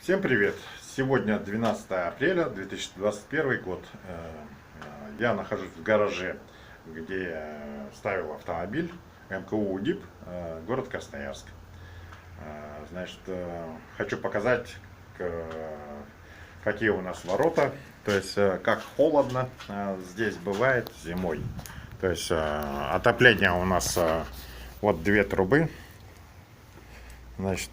Всем привет! Сегодня 12 апреля 2021 год. Я нахожусь в гараже, где ставил автомобиль МКУ УДИП, город Красноярск. Значит, хочу показать, какие у нас ворота, то есть как холодно здесь бывает зимой. То есть отопление у нас вот две трубы. Значит,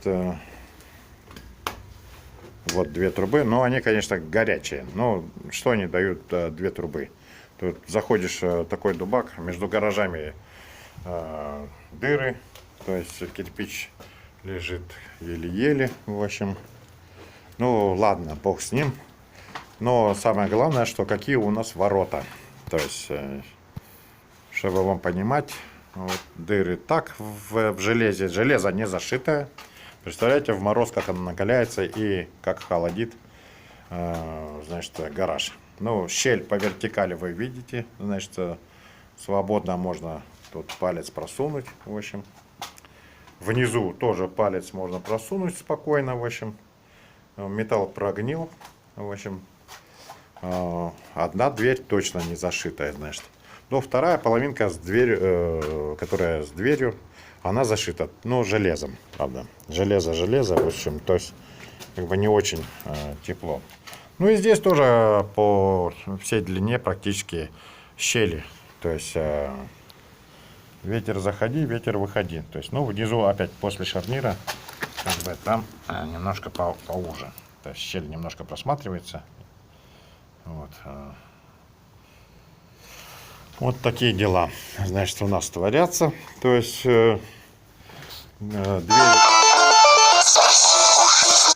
вот две трубы, но они, конечно, горячие. Но что они дают, две трубы? Тут заходишь, такой дубак, между гаражами дыры, то есть кирпич лежит еле-еле, в общем. Ну ладно, бог с ним. Но самое главное, что какие у нас ворота. То есть, чтобы вам понимать, вот, дыры так в железе. Железо не зашитое. Представляете, в мороз, как оно накаляется и как холодит, значит, гараж. Ну, щель по вертикали вы видите, значит, свободно можно тут палец просунуть, в общем. Внизу тоже палец можно просунуть спокойно, в общем. Металл прогнил, в общем. Одна дверь точно не зашитая, значит. Но вторая половинка, с дверью, которая с дверью, она зашита, но железом, правда. Железо, в общем, то есть как бы не очень тепло. Ну и здесь тоже по всей длине практически щели. То есть ветер заходи, ветер выходи. То есть, ну, внизу опять после шарнира, как бы там немножко поуже. То есть щель немножко просматривается. Вот. Вот такие дела, значит, у нас творятся. То есть дверь